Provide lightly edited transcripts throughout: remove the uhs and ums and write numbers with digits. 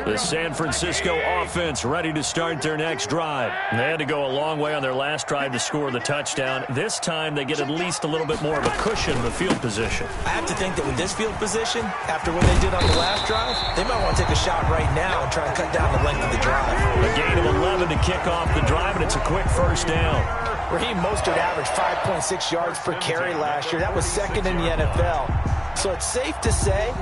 The San Francisco offense ready to start their next drive. They had to go a long way on their last drive to score the touchdown. This time they get at least a little bit more of a cushion in the field position. I have to think that with this field position, after what they did on the last drive, they might want to take a shot right now and try to cut down the length of the drive. A gain of 11 to kick off the drive, and it's a quick first down. Raheem Mostert averaged 5.6 yards per carry last year. That was second in the NFL. So it's safe to say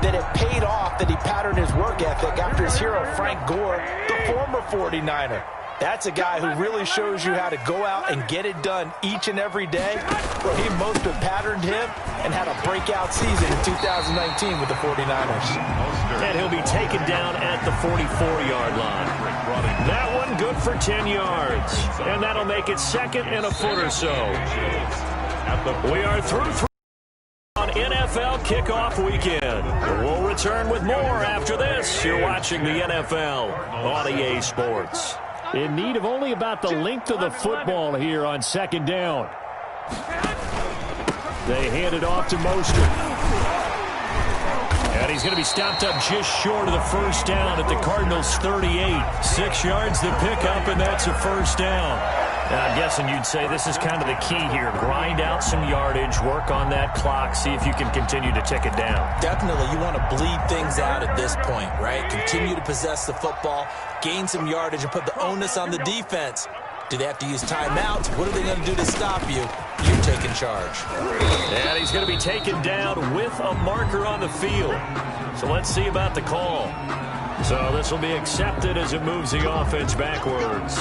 that it paid off that he patterned his work ethic after his hero Frank Gore, the former 49er. That's a guy who really shows you how to go out and get it done each and every day. Raheem Mostert patterned him and had a breakout season in 2019 with the 49ers. And he'll be taken down at the 44-yard line. That one good for 10 yards. And that'll make it second and a foot or so. We are through on NFL kickoff weekend. We'll return with more after this. You're watching the NFL on EA Sports. In need of only about the length of the football here on second down. They hand it off to Mostert. And he's going to be stopped up just short of the first down at the Cardinals' 38. 6 yards the pickup, and that's a first down. I'm guessing you'd say this is kind of the key here. Grind out some yardage, work on that clock, see if you can continue to tick it down. Definitely, you want to bleed things out at this point, right? Continue to possess the football, gain some yardage, and put the onus on the defense. Do they have to use timeouts? What are they going to do to stop you? You're taking charge. And he's going to be taken down with a marker on the field. So let's see about the call. So this will be accepted as it moves the offense backwards.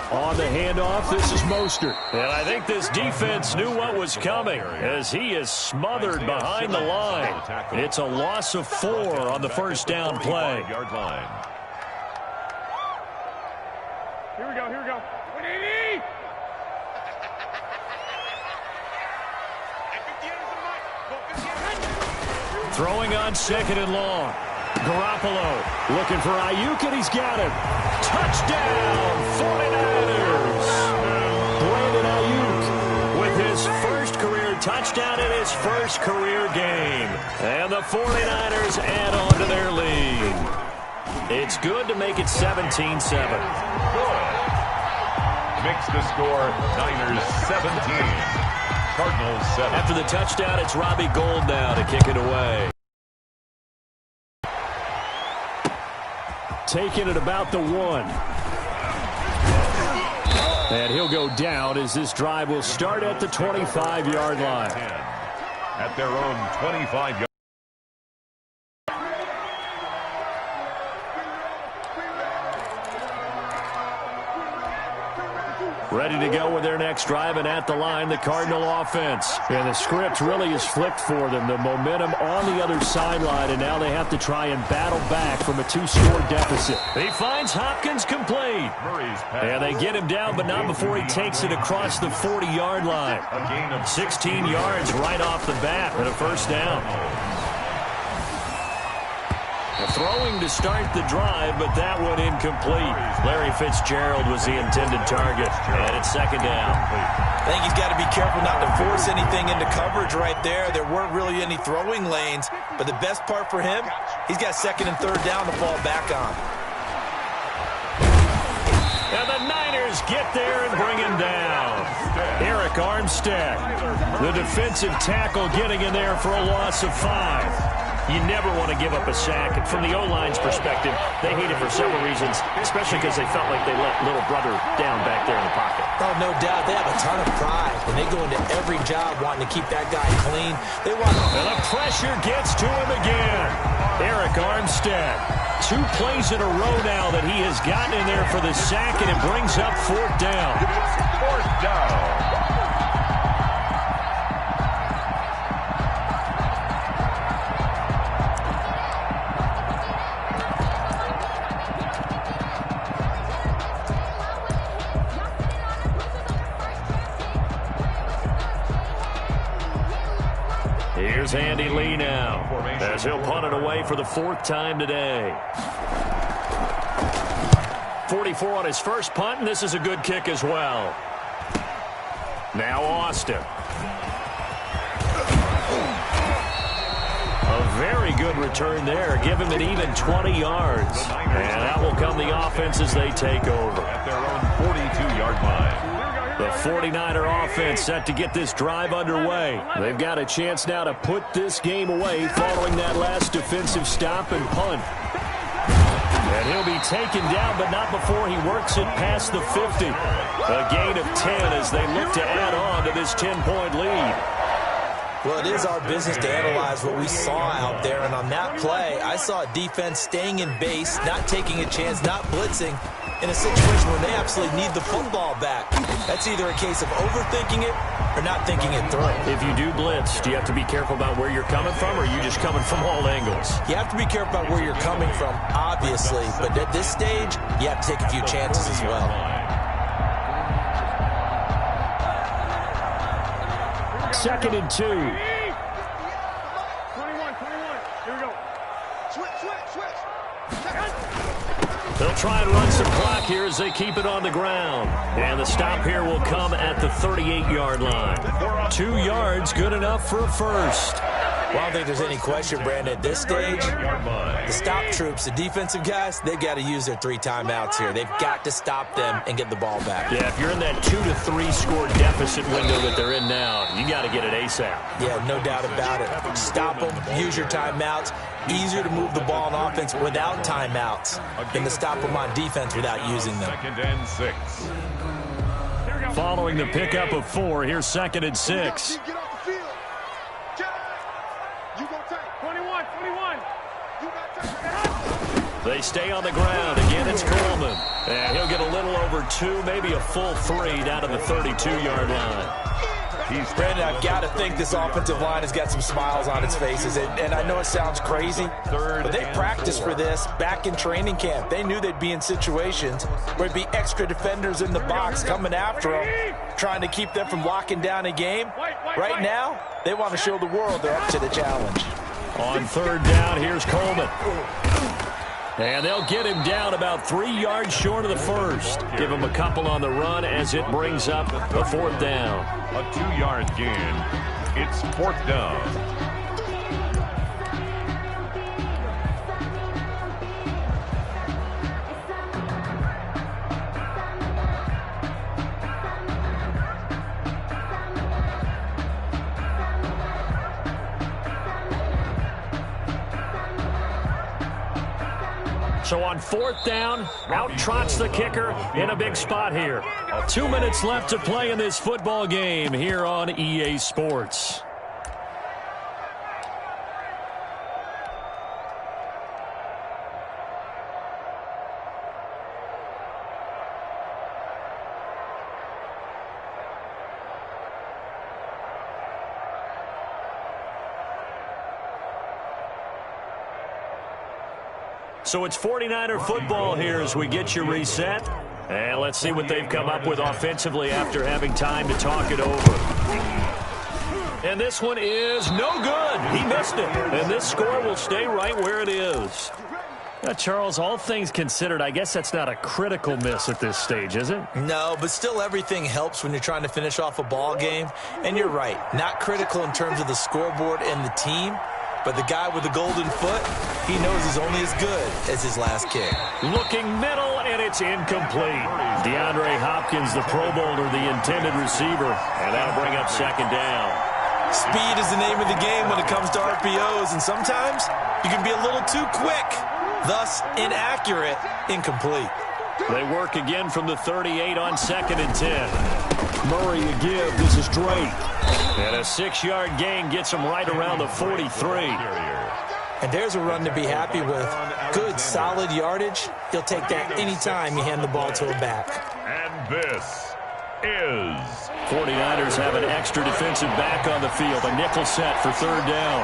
On the handoff, this is Mostert. And I think this defense knew what was coming as he is smothered behind the line. It's a loss of 4 on the first down play. Here we go. 180! Throwing on second and long. Garoppolo looking for Ayuk, and he's got him. Touchdown, 49ers. Brandon Ayuk with his first career touchdown in his first career game. And the 49ers add on to their lead. It's good to make it 17-7. Makes the score Niners 17. Cardinals 7. After the touchdown, it's Robbie Gould now to kick it away. Taking it about the 1. And he'll go down as this drive will start at the 25-yard line. At their own 25-yard. Ready to go with their next drive, and at the line, the Cardinal offense. And the script really is flipped for them. The momentum on the other sideline, and now they have to try and battle back from a 2-score deficit. He finds Hopkins complete. And they get him down, but not before he takes it across the 40-yard line. 16 yards right off the bat and a first down. Throwing to start the drive, but that one incomplete. Larry Fitzgerald was the intended target, and it's second down. I think he's got to be careful not to force anything into coverage right there. There weren't really any throwing lanes, but the best part for him, he's got second and third down to fall back on. And the Niners get there and bring him down. Eric Armstead, the defensive tackle, getting in there for a loss of 5. You never want to give up a sack. And from the O-line's perspective, they hate it for several reasons, especially because they felt like they let little brother down back there in the pocket. Oh, no doubt. They have a ton of pride when they go into every job wanting to keep that guy clean. They want. And the pressure gets to him again. Eric Armstead. 2 plays in a row now that he has gotten in there for the sack, and it brings up 4th down. 4th down. Here's Andy Lee now, as he'll punt it away for the 4th time today. 44 on his first punt, and this is a good kick as well. Now Austin. A very good return there. Give him an even 20 yards. And that will come the offense as they take over. At their own 42-yard line. The 49er offense set to get this drive underway. They've got a chance now to put this game away following that last defensive stop and punt. And he'll be taken down, but not before he works it past the 50. A gain of 10 as they look to add on to this 10-point lead. Well, it is our business to analyze what we saw out there, and on that play, I saw a defense staying in base, not taking a chance, not blitzing, in a situation where they absolutely need the football back. That's either a case of overthinking it or not thinking it through. If you do blitz, do you have to be careful about where you're coming from, or are you just coming from all angles? You have to be careful about where you're coming from, obviously, but at this stage, you have to take a few chances as well. Second and 2. 21. Here we go. Switch. They'll try and run some clock here as they keep it on the ground. And the stop here will come at the 38-yard line. 2 yards, good enough for a first. Well, I don't think there's any question, Brandon, at this stage, the stop troops, the defensive guys, they've got to use their 3 timeouts here. They've got to stop them and get the ball back. Yeah, if you're in that 2 to 3 score deficit window that they're in now, you got to get it ASAP. Yeah, no doubt about it. Stop them, use your timeouts. Easier to move the ball on offense without timeouts than to stop them on defense without using them. 2nd and 6. Following the pickup of 4, here's 2nd and 6. They stay on the ground. Again, it's Coleman. And he'll get a little over 2, maybe a full 3 down to the 32-yard line. Brandon, I've got to think this offensive line has got some smiles on its faces. And I know it sounds crazy, but they practiced for this back in training camp. They knew they'd be in situations where there'd be extra defenders in the box coming after them, trying to keep them from locking down a game. Right now, they want to show the world they're up to the challenge. On 3rd down, here's Coleman. And they'll get him down about 3 yards short of the first. Give him a couple on the run as it brings up a 4th down. A 2-yard gain. It's 4th down. So on 4th down, out trots the kicker in a big spot here. 2 minutes left to play in this football game here on EA Sports. So it's 49er football here as we get you reset. And let's see what they've come up with offensively after having time to talk it over. And this one is no good. He missed it. And this score will stay right where it is. Now, Charles, all things considered, I guess that's not a critical miss at this stage, is it? No, but still everything helps when you're trying to finish off a ball game. And you're right, not critical in terms of the scoreboard and the team. But the guy with the golden foot, he knows he's only as good as his last kick. Looking middle, and it's incomplete. DeAndre Hopkins, the Pro Bowler, the intended receiver. And that'll bring up 2nd down. Speed is the name of the game when it comes to RPOs, and sometimes you can be a little too quick, thus inaccurate, incomplete. They work again from the 38 on 2nd and 10. Murray a give. This is Drake. And a 6-yard gain gets him right around the 43. And there's a run to be happy with. Good, solid yardage. He'll take that anytime you hand the ball to a back. And this is... 49ers have an extra defensive back on the field. A nickel set for 3rd down.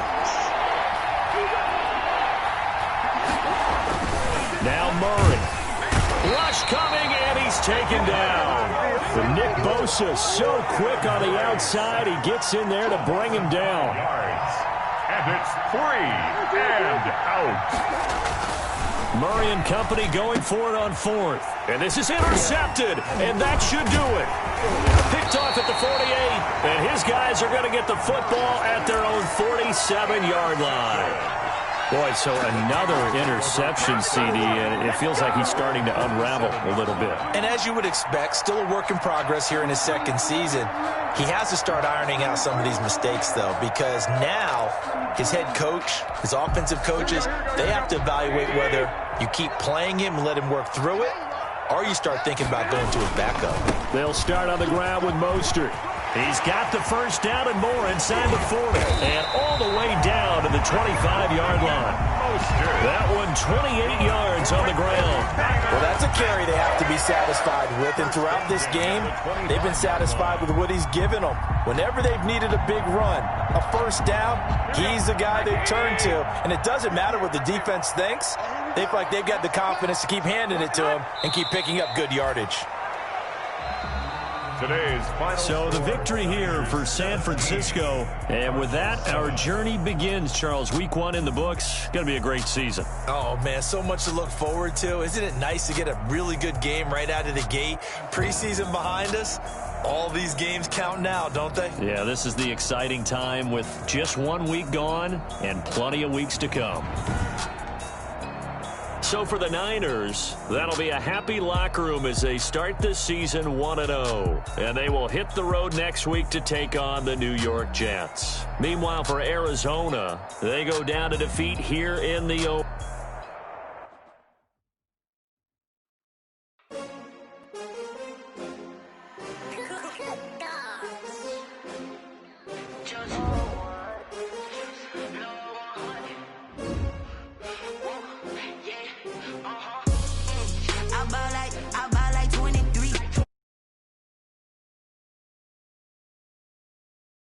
Now Murray. Rush coming, and he's taken down. Nick Bosa so quick on the outside. He gets in there to bring him down. And it's 3 and out. Murray and company going for it on 4th. And this is intercepted, and that should do it. Picked off at the 48, and his guys are going to get the football at their own 47-yard line. Boy, so another interception, CD, and it feels like he's starting to unravel a little bit. And as you would expect, still a work in progress here in his second season. He has to start ironing out some of these mistakes, though, because now his head coach, his offensive coaches, they have to evaluate whether you keep playing him and let him work through it, or you start thinking about going to his backup. They'll start on the ground with Mostert. He's got the first down and more inside the 40. And all the way down to the 25-yard line. That one 28 yards on the ground. Well, that's a carry they have to be satisfied with. And throughout this game, they've been satisfied with what he's given them. Whenever they've needed a big run, a first down, he's the guy they've turned to. And it doesn't matter what the defense thinks. They feel like they've got the confidence to keep handing it to him and keep picking up good yardage. So the victory here for San Francisco. And with that, our journey begins, Charles. Week 1 in the books. Going to be a great season. Oh, man, so much to look forward to. Isn't it nice to get a really good game right out of the gate? Preseason behind us. All these games count now, don't they? Yeah, this is the exciting time with just 1 week gone and plenty of weeks to come. So for the Niners, that'll be a happy locker room as they start this season 1-0. And they will hit the road next week to take on the New York Jets. Meanwhile, for Arizona, they go down to defeat here in the I